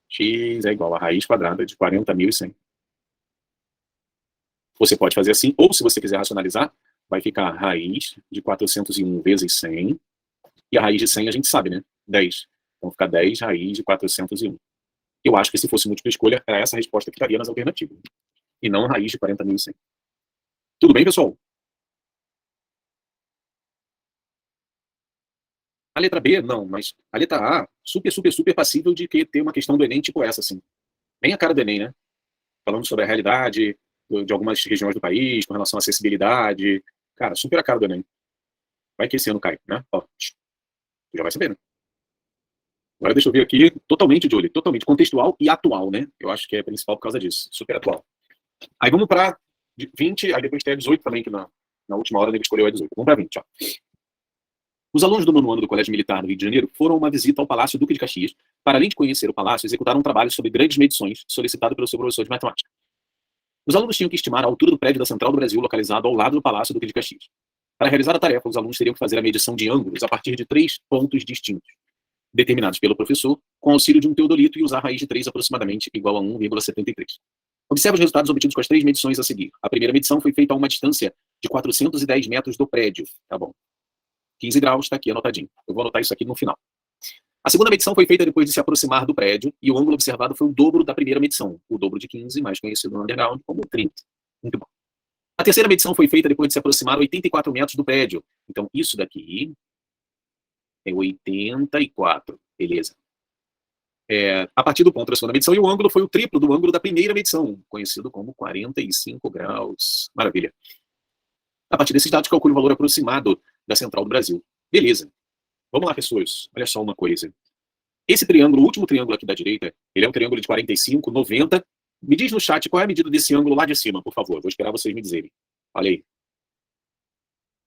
X é igual a raiz quadrada de 40.100. Você pode fazer assim, ou se você quiser racionalizar, vai ficar raiz de 401 vezes 100, e a raiz de 100 a gente sabe, né? 10. Então fica 10 raiz de 401. Eu acho que se fosse múltipla escolha, era essa a resposta que estaria nas alternativas. E não a raiz de 40.100. Tudo bem, pessoal? A letra B, não, mas a letra A, super, super, super passível de ter uma questão do Enem tipo essa, assim. Bem a cara do Enem, né? Falando sobre a realidade de algumas regiões do país, com relação à acessibilidade. Cara, super a cara do Enem. Vai que esse ano cai, né? Ó, já vai saber, né? Agora deixa eu ver aqui, totalmente de olho, totalmente contextual e atual, né? Eu acho que é principal por causa disso, super atual. Aí vamos para 20, aí depois tem a 18 também, que na última hora ele escolheu a 18. Vamos para 20, ó. Os alunos do nono ano do Colégio Militar do Rio de Janeiro foram a uma visita ao Palácio Duque de Caxias. Para além de conhecer o palácio, executaram um trabalho sobre grandes medições solicitado pelo seu professor de matemática. Os alunos tinham que estimar a altura do prédio da Central do Brasil, localizado ao lado do Palácio Duque de Caxias. Para realizar a tarefa, os alunos teriam que fazer a medição de ângulos a partir de 3 pontos distintos, determinados pelo professor, com auxílio de um teodolito, e usar a raiz de 3 aproximadamente igual a 1,73. Observe os resultados obtidos com as 3 medições a seguir. A primeira medição foi feita a uma distância de 410 metros do prédio. Tá bom. 15 graus, está aqui anotadinho. Eu vou anotar isso aqui no final. A segunda medição foi feita depois de se aproximar do prédio, e o ângulo observado foi o dobro da primeira medição, o dobro de 15, mais conhecido no underground como 30. Muito bom. A terceira medição foi feita depois de se aproximar 84 metros do prédio. Então, isso daqui é 84. Beleza. A partir do ponto da segunda medição, e o ângulo foi o triplo do ângulo da primeira medição, conhecido como 45 graus. Maravilha. A partir desses dados, calcule o valor aproximado da Central do Brasil. Beleza. Vamos lá, pessoas. Olha só uma coisa. Esse triângulo, o último triângulo aqui da direita, ele é um triângulo de 45, 90. Me diz no chat qual é a medida desse ângulo lá de cima, por favor. Vou esperar vocês me dizerem. Olha aí.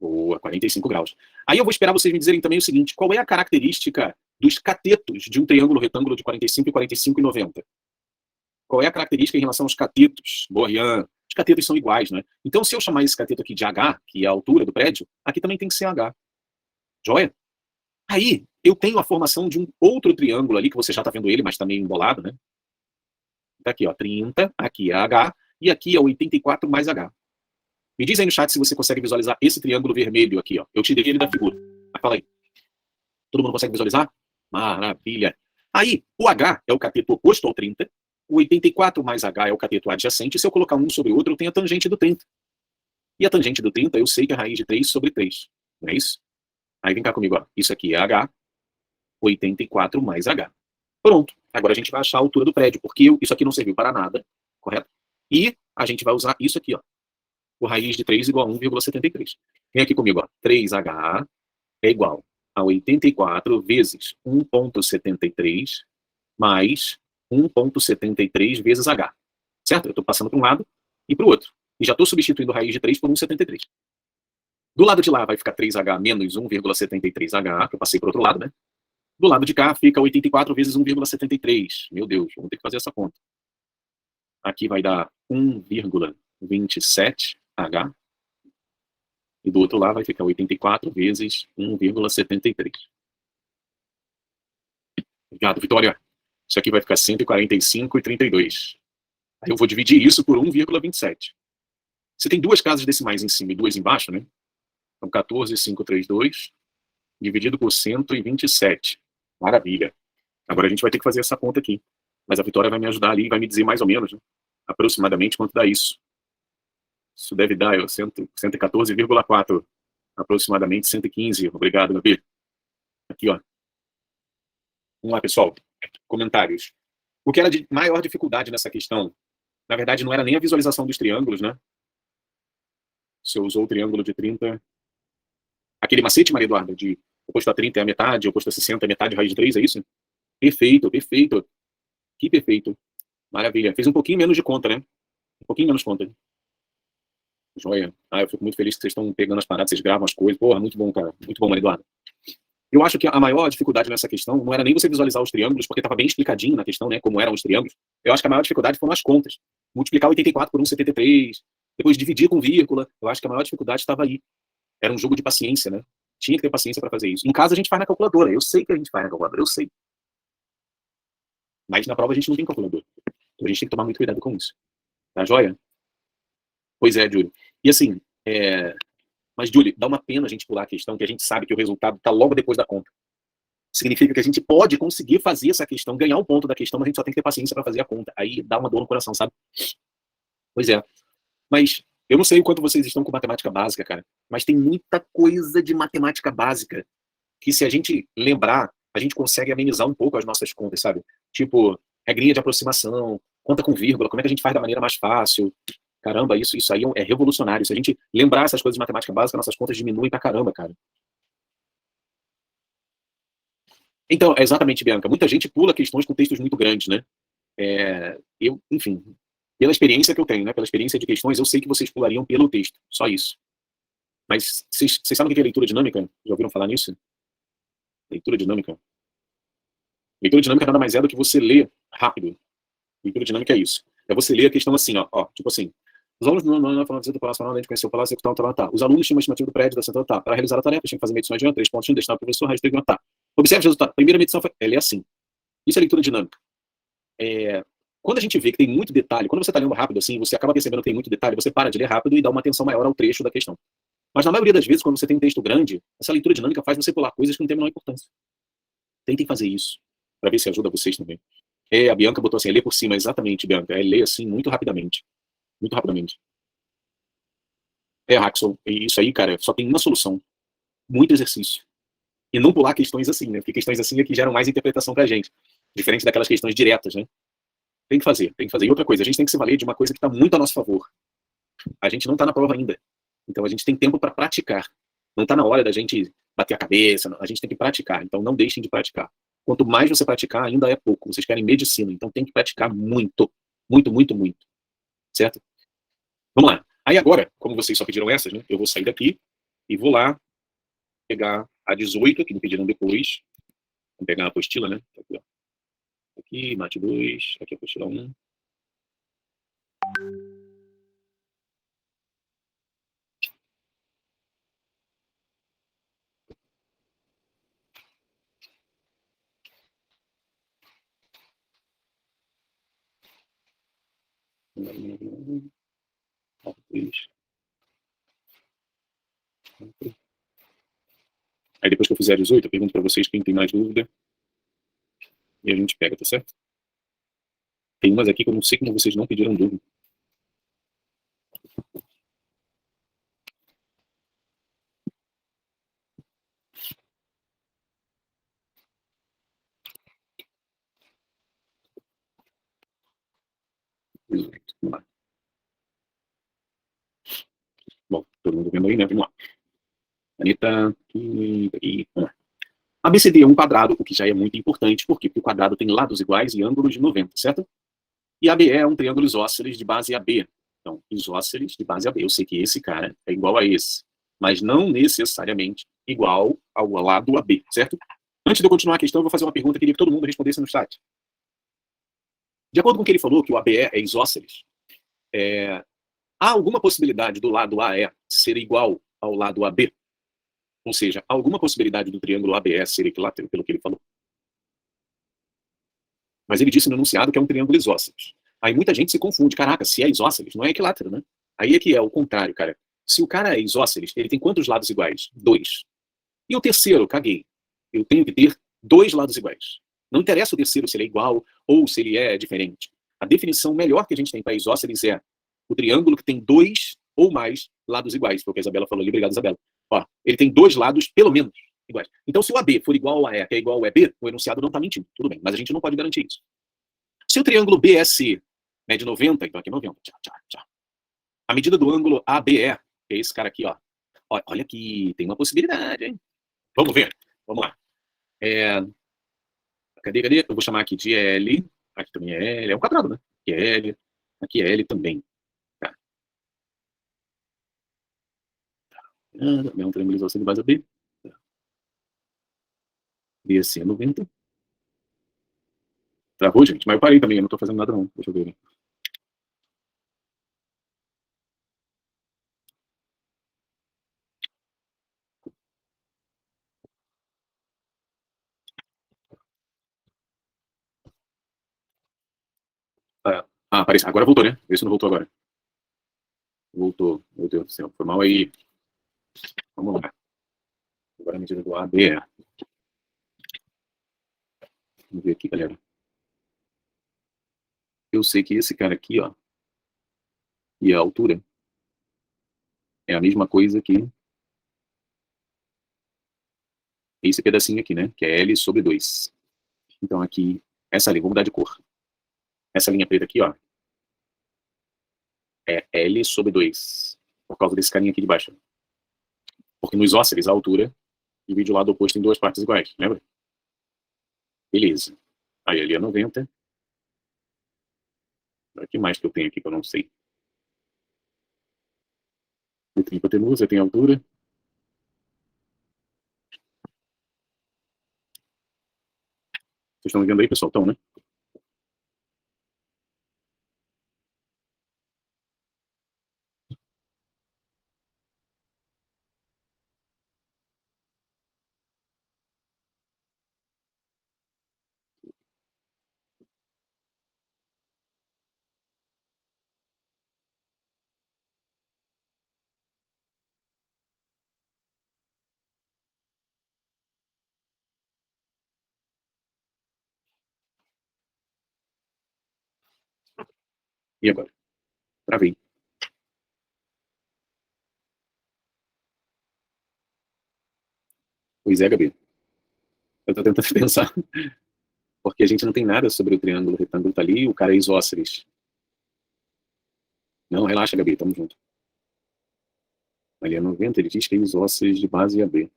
Boa, 45 graus. Aí eu vou esperar vocês me dizerem também o seguinte: qual é a característica dos catetos de um triângulo retângulo de 45 e 45 e 90? Qual é a característica em relação aos catetos? Boa, Rian. Os catetos são iguais, né? Então, se eu chamar esse cateto aqui de H, que é a altura do prédio, aqui também tem que ser H. Joia? Aí, eu tenho a formação de um outro triângulo ali, que você já está vendo ele, mas está meio embolado, né? Tá aqui, ó, 30, aqui é H, e aqui é 84 mais H. Me diz aí no chat se você consegue visualizar esse triângulo vermelho aqui, ó. Eu tirei ele da figura. Fala aí. Todo mundo consegue visualizar? Maravilha. Aí, o H é o cateto oposto ao 30, o 84 mais H é o cateto adjacente, se eu colocar um sobre o outro, eu tenho a tangente do 30. E a tangente do 30, eu sei que é a raiz de 3 sobre 3. Não é isso? Aí vem cá comigo, ó. Isso aqui é H, 84 mais H. Pronto. Agora a gente vai achar a altura do prédio, porque isso aqui não serviu para nada, correto? E a gente vai usar isso aqui, ó. O raiz de 3 igual a 1,73. Vem aqui comigo, ó. 3H é igual a 84 vezes 1,73 mais 1,73 vezes H. Certo? Eu estou passando para um lado e para o outro. E já estou substituindo a raiz de 3 por 1,73. Do lado de lá vai ficar 3H menos 1,73H, que eu passei para o outro lado, né? Do lado de cá fica 84 vezes 1,73. Meu Deus, vamos ter que fazer essa conta. Aqui vai dar 1,27H. E do outro lado vai ficar 84 vezes 1,73. Obrigado, Vitória. Isso aqui vai ficar 145,32. Aí eu vou dividir isso por 1,27. Você tem duas casas decimais em cima e duas embaixo, né? Então, 14,532 dividido por 127. Maravilha. Agora a gente vai ter que fazer essa conta aqui. Mas a Vitória vai me ajudar ali e vai me dizer mais ou menos, né, aproximadamente quanto dá isso. Isso deve dar 114,4. Aproximadamente 115. Obrigado, Gabi. Aqui, ó. Vamos lá, pessoal. Comentários. O que era de maior dificuldade nessa questão, na verdade, não era nem a visualização dos triângulos, né? Você usou o triângulo de 30. Aquele macete, Maria Eduarda, de oposto a 30 é a metade, oposto a 60 é a metade, raiz de 3, é isso? Perfeito, perfeito. Que perfeito. Maravilha. Fez um pouquinho menos de conta, né? Um pouquinho menos conta. Joia. Eu fico muito feliz que vocês estão pegando as paradas, vocês gravam as coisas. Porra, muito bom, cara. Muito bom, Maria Eduarda. Eu acho que a maior dificuldade nessa questão não era nem você visualizar os triângulos, porque estava bem explicadinho na questão, né, como eram os triângulos. Eu acho que a maior dificuldade foram as contas. Multiplicar 84 por 1,73, depois dividir com vírgula. Eu acho que a maior dificuldade estava aí. Era um jogo de paciência, né? Tinha que ter paciência para fazer isso. Em casa a gente faz na calculadora. Eu sei que a gente faz na calculadora, eu sei. Mas na prova a gente não tem calculadora. Então a gente tem que tomar muito cuidado com isso. Tá joia? Pois é, Júlio. E assim, mas, Júlio, dá uma pena a gente pular a questão que a gente sabe que o resultado está logo depois da conta. Significa que a gente pode conseguir fazer essa questão, ganhar um ponto da questão, mas a gente só tem que ter paciência para fazer a conta. Aí dá uma dor no coração, sabe? Pois é. Mas eu não sei o quanto vocês estão com matemática básica, cara, mas tem muita coisa de matemática básica que, se a gente lembrar, a gente consegue amenizar um pouco as nossas contas, sabe? Tipo, regrinha de aproximação, conta com vírgula, como é que a gente faz da maneira mais fácil. Caramba, isso aí é revolucionário. Se a gente lembrar essas coisas de matemática básica, nossas contas diminuem pra caramba, cara. Então, é exatamente, Bianca. Muita gente pula questões com textos muito grandes, né? Eu, enfim, pela experiência que eu tenho, né? Pela experiência de questões, eu sei que vocês pulariam pelo texto. Só isso. Mas vocês sabem o que é leitura dinâmica? Já ouviram falar nisso? Leitura dinâmica. Leitura dinâmica nada mais é do que você ler rápido. Leitura dinâmica é isso. É você ler a questão assim, ó, tipo assim. Os alunos não falam do Palácio Planalto, a gente conheceu o Palácio Executar, tá. Os alunos tinham uma estimativa do prédio da Central, tá. Para realizar a tarefa, tinham que fazer medições de 1 a 3 pontos, destinar ao professor, resto de tá. Observe o resultado. Primeira medição foi. Ela é assim. Isso é leitura dinâmica. Quando a gente vê que tem muito detalhe, quando você está lendo rápido assim, você acaba percebendo que tem muito detalhe, você para de ler rápido e dá uma atenção maior ao trecho da questão. Mas na maioria das vezes, quando você tem um texto grande, essa leitura dinâmica faz você pular coisas que não têm a menor importância. Tentem fazer isso, para ver se ajuda vocês também. A Bianca botou assim, ler por cima, exatamente, Bianca. Ler assim, muito rapidamente. Muito rapidamente. Haxel, isso aí, cara, só tem uma solução. Muito exercício. E não pular questões assim, né? Porque questões assim é que geram mais interpretação pra gente. Diferente daquelas questões diretas, né? Tem que fazer, tem que fazer. E outra coisa, a gente tem que se valer de uma coisa que está muito a nosso favor. A gente não está na prova ainda. Então a gente tem tempo para praticar. Não está na hora da gente bater a cabeça, a gente tem que praticar. Então não deixem de praticar. Quanto mais você praticar, ainda é pouco. Vocês querem medicina, então tem que praticar muito. Muito, muito, muito. Certo? Vamos lá. Aí agora, como vocês só pediram essas, né? Eu vou sair daqui e vou lá pegar a 18, que me pediram depois. Vamos pegar a apostila, né? Aqui, ó. Aqui, mate 2. Aqui a apostila 1. Aí depois que eu fizer 18, eu pergunto para vocês quem tem mais dúvida e a gente pega, tá certo? Tem umas aqui que eu não sei como vocês não pediram dúvida. Vamos lá. Bom, todo mundo vendo aí, né? Vamos lá. Caneta aqui. Vamos lá. ABCD é um quadrado, o que já é muito importante. Por quê? Porque o quadrado tem lados iguais e ângulos de 90, certo? E ABE é um triângulo isósceles de base AB. Então, isósceles de base AB. Eu sei que esse cara é igual a esse, mas não necessariamente igual ao lado AB, certo? Antes de eu continuar a questão, eu vou fazer uma pergunta que queria que todo mundo respondesse no chat. De acordo com o que ele falou, que o ABE é isósceles, há alguma possibilidade do lado AE ser igual ao lado AB? Ou seja, há alguma possibilidade do triângulo ABE ser equilátero, pelo que ele falou? Mas ele disse no enunciado que é um triângulo isósceles. Aí muita gente se confunde. Caraca, se é isósceles, não é equilátero, né? Aí é que é o contrário, cara. Se o cara é isósceles, ele tem quantos lados iguais? 2. E o terceiro, caguei. Eu tenho que ter 2 lados iguais. Não interessa o terceiro se ele é igual ou se ele é diferente. A definição melhor que a gente tem para isósceles é o triângulo que tem 2 ou mais lados iguais. Foi o que a Isabela falou ali. Obrigado, Isabela. Ó, ele tem 2 lados, pelo menos, iguais. Então, se o AB for igual a E, que é igual a EB, o enunciado não está mentindo. Tudo bem, mas a gente não pode garantir isso. Se o triângulo BSC mede 90, então aqui é 90. Tchau, tchau, tchau. A medida do ângulo ABE, que é esse cara aqui, ó. Olha aqui, tem uma possibilidade, hein? Vamos ver. Vamos lá. Cadê? Eu vou chamar aqui de L. Aqui também é L. É um quadrado, né? Aqui é L. Aqui é L também. Tá. É um triangulação de base AB. BSC é 90. Travou, gente? Mas eu parei também, eu não tô fazendo nada não. Deixa eu ver. Apareceu. Agora voltou, né? Vê se não voltou agora. Voltou. Meu Deus do céu. Foi mal aí. Vamos lá. Agora a medida do AB é. Vamos ver aqui, galera. Eu sei que esse cara aqui, ó, e a altura é a mesma coisa que esse pedacinho aqui, né? Que é L sobre 2. Então aqui, essa linha, vou mudar de cor. Essa linha preta aqui, ó, é L sobre 2. Por causa desse carinha aqui de baixo. Porque nos isósceles, a altura divide o lado oposto em duas partes iguais, lembra? Beleza. Aí ali é 90. O que mais que eu tenho aqui que eu não sei? Eu tenho hipotenusa, eu tenho altura. Vocês estão vendo aí, pessoal? Estão, né? E agora? Travei. Pois é, Gabi. Eu tô tentando pensar. Porque a gente não tem nada sobre o triângulo, o retângulo tá ali, o cara é isósceles. Não, relaxa, Gabi, tamo junto. Ali é 90, ele diz que é isósceles de base AB.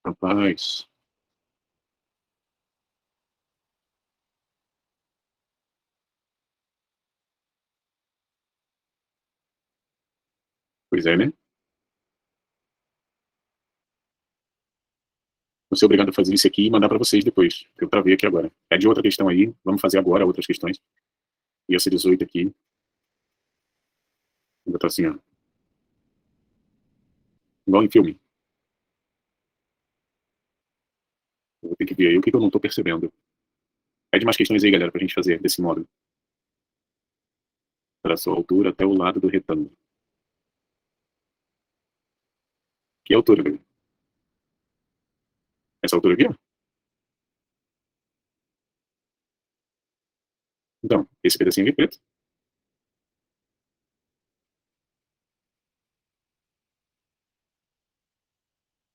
Rapaz, pois é, né? Vou ser obrigado a fazer isso aqui e mandar para vocês depois. Eu travei aqui agora. É de outra questão aí, vamos fazer agora outras questões. E essa 18 aqui, vou botar assim, ó. Igual em filme. Eu vou ter que ver aí o que que eu não tô percebendo. Pede mais questões aí, galera, pra gente fazer desse modo. Para a sua altura até o lado do retângulo. Que altura, galera? Essa altura aqui, ó. Então, esse pedacinho aqui é preto.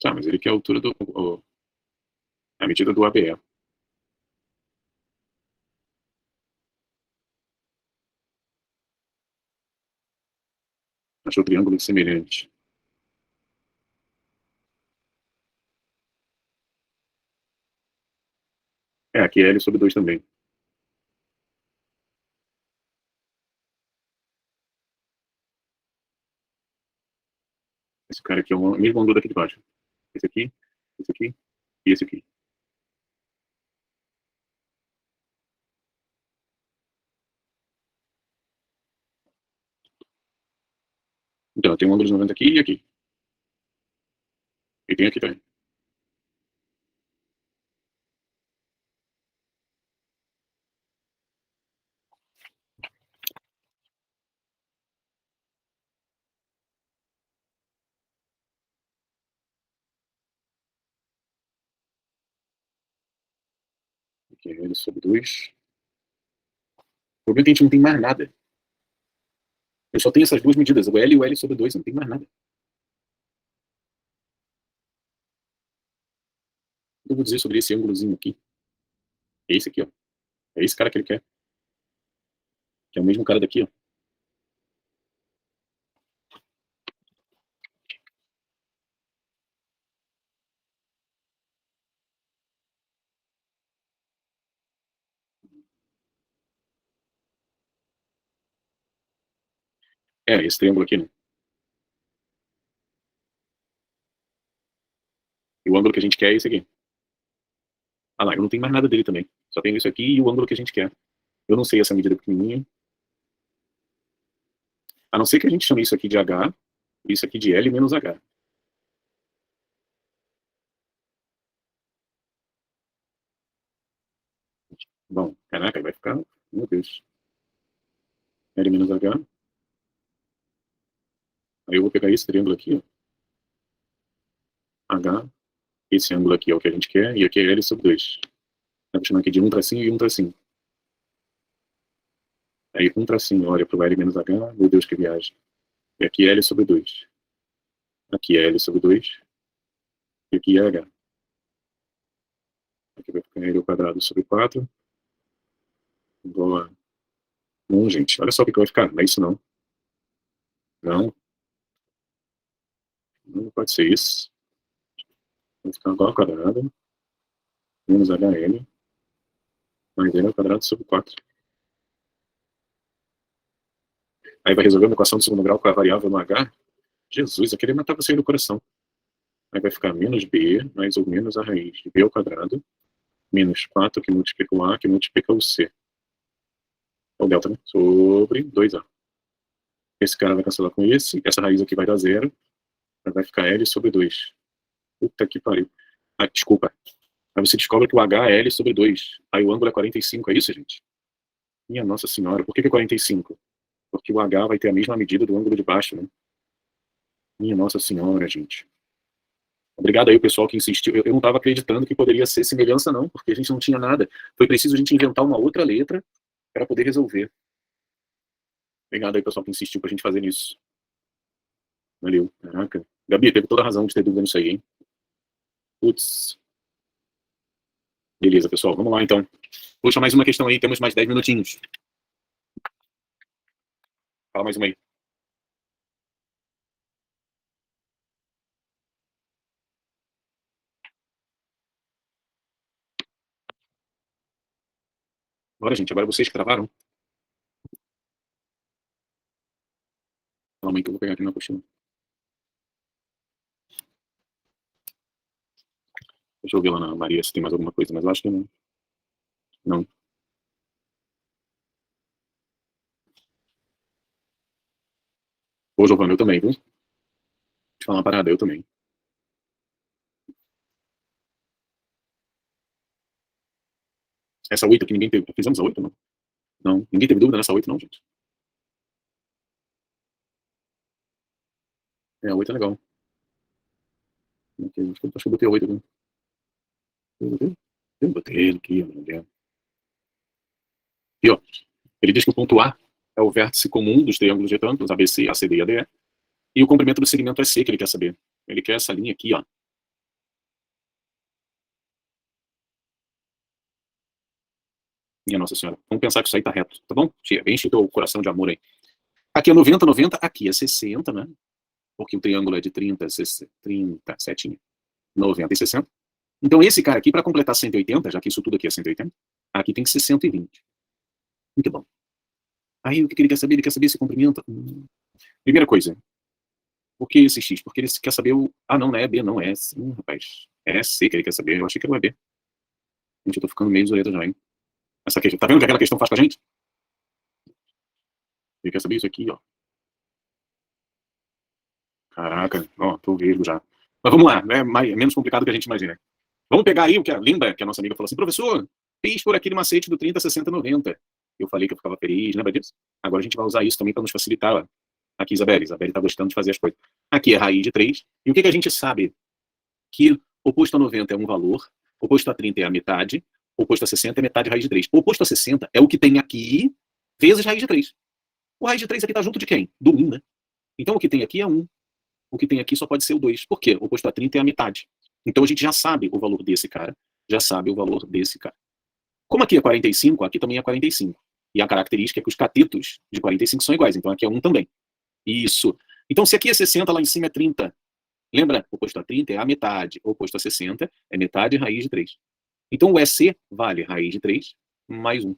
Tá, mas ele quer a altura do. A medida do ABE. Achou triângulo semelhante. É, aqui é L sobre 2 também. Esse cara aqui é o mesmo ângulo daqui de baixo. Esse aqui e esse aqui. Então, eu tenho um ângulo de 90 aqui e aqui. E tem aqui também. Aqui é L sobre 2. O problema é que a gente não tem mais nada. Eu só tenho essas duas medidas, o L e o L sobre 2, não tem mais nada. Eu vou dizer sobre esse ângulozinho aqui. É esse aqui, ó. É esse cara que ele quer. Que é o mesmo cara daqui, ó. Esse triângulo aqui, né? E o ângulo que a gente quer é esse aqui. Ah lá, eu não tenho mais nada dele também. Só tenho isso aqui e o ângulo que a gente quer. Eu não sei essa medida pequenininha. A não ser que a gente chame isso aqui de H, isso aqui de L menos H. Bom, caraca, vai ficar... Meu Deus. L menos H. Aí eu vou pegar esse triângulo aqui, ó. H. Esse ângulo aqui é o que a gente quer. E aqui é L sobre 2. Vou chamar aqui de um tracinho e um tracinho. Aí um tracinho olha para o L menos H. Meu Deus, que viagem. E aqui é L sobre 2. Aqui é L sobre 2. E aqui é H. Aqui vai ficar L ao quadrado sobre 4. Igual a 1, gente. Olha só o que vai ficar. Não é isso, não. Não. Não pode ser isso. Vai ficar igual ao quadrado. Menos HL. Mais L ao quadrado sobre 4. Aí vai resolver uma equação de segundo grau com a variável no H. Jesus, eu queria matar você aí no coração. Aí vai ficar menos B, mais ou menos a raiz de B ao quadrado. Menos 4 que multiplica o A, que multiplica o C. É o delta, né? Sobre 2A. Esse cara vai cancelar com esse. Essa raiz aqui vai dar 0. Vai ficar L sobre 2. Puta que pariu. Ah, desculpa. Aí você descobre que o H é L sobre 2. Aí o ângulo é 45, é isso, gente? Minha Nossa Senhora, por que é 45? Porque o H vai ter a mesma medida do ângulo de baixo, né? Minha Nossa Senhora, gente. Obrigado aí o pessoal que insistiu. Eu não estava acreditando que poderia ser semelhança, não, porque a gente não tinha nada. Foi preciso a gente inventar uma outra letra para poder resolver. Obrigado aí, pessoal, que insistiu pra gente fazer isso. Valeu. Caraca. Gabi, teve toda a razão de ter dúvida nisso aí, hein? Putz. Beleza, pessoal. Vamos lá, então. Puxa mais uma questão aí. Temos mais 10 minutinhos. Fala mais uma aí. Bora, gente. Agora vocês que travaram. Calma aí que eu vou pegar aqui na apostila. Deixa eu ver lá na Maria se tem mais alguma coisa, mas eu acho que não. Não. Ô, Giovana, eu também, viu? Deixa eu falar uma parada, eu também. Essa 8 aqui, ninguém teve. Fizemos a 8, não? Não. Ninguém teve dúvida nessa 8, não, gente. É, a 8 é legal. Acho que eu botei a 8 aqui. Eu botei ele aqui, meu Deus. Aqui, ó. Ele diz que o ponto A é o vértice comum dos triângulos retângulos ABC, ACD e ADE. E o comprimento do segmento é C, que ele quer saber. Ele quer essa linha aqui, ó. Minha Nossa Senhora. Vamos pensar que isso aí tá reto, tá bom? Enche teu coração de amor aí. Aqui é 90, 90. Aqui é 60, né? Porque o triângulo é de 30, 60, 30, 7, 90 e 60. Então esse cara aqui, para completar 180, já que isso tudo aqui é 180, aqui tem que ser 120. Muito bom. Aí o que ele quer saber? Ele quer saber esse comprimento. Primeira coisa, por que esse X? Porque ele quer saber o... Ah, não, não é B, não é S. Rapaz. É C que ele quer saber. Eu achei que era o B. Gente, eu tô ficando meio zureta já, hein? Essa questão. Tá vendo o que aquela questão faz com a gente? Ele quer saber isso aqui, ó. Caraca, ó, tô vendo já. Mas vamos lá, é menos complicado do que a gente imagina. Vamos pegar aí o que a Linda, que a nossa amiga, falou assim: professor, fiz por aquele macete do 30, 60, 90. Eu falei que eu ficava feliz, lembra disso? Agora a gente vai usar isso também para nos facilitar. Ó. Aqui, Isabelle. Isabelle tá gostando de fazer as coisas. Aqui é raiz de 3. E o que a gente sabe? Que oposto a 90 é um valor, oposto a 30 é a metade, oposto a 60 é metade raiz de 3. Oposto a 60 é o que tem aqui vezes raiz de 3. O raiz de 3 aqui está junto de quem? Do 1, né? Então o que tem aqui é 1. O que tem aqui só pode ser o 2. Por quê? O oposto a 30 é a metade. Então a gente já sabe o valor desse cara, já sabe o valor desse cara. Como aqui é 45, aqui também é 45. E a característica é que os catetos de 45 são iguais, então aqui é 1 também. Isso. Então se aqui é 60, lá em cima é 30. Lembra? O oposto a 30 é a metade. O oposto a 60 é metade raiz de 3. Então o EC vale raiz de 3 mais 1.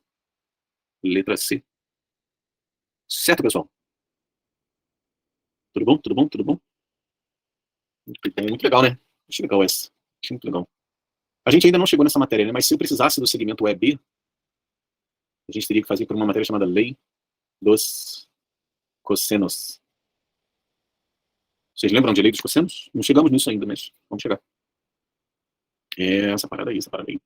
Letra C. Certo, pessoal? Tudo bom? Tudo bom? Tudo bom? Muito legal, né? Achei legal essa. Achei muito legal. A gente ainda não chegou nessa matéria, né? Mas se eu precisasse do segmento EB, a gente teria que fazer por uma matéria chamada Lei dos Cossenos. Vocês lembram de Lei dos Cossenos? Não chegamos nisso ainda, mas vamos chegar. É essa parada aí, essa parada aí.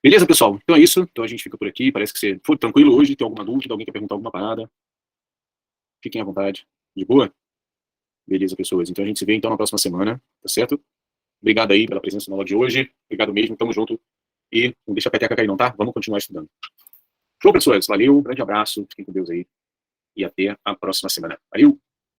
Beleza, pessoal? Então é isso. Então a gente fica por aqui. Parece que você foi tranquilo hoje. Tem alguma dúvida? Alguém quer perguntar alguma parada? Fiquem à vontade. De boa? Beleza, pessoas. Então a gente se vê então na próxima semana, tá certo? Obrigado aí pela presença na aula de hoje. Obrigado mesmo. Tamo junto. E não deixa a peteca cair não, tá? Vamos continuar estudando. Show, pessoas. Valeu. Um grande abraço. Fiquem com Deus aí. E até a próxima semana. Valeu!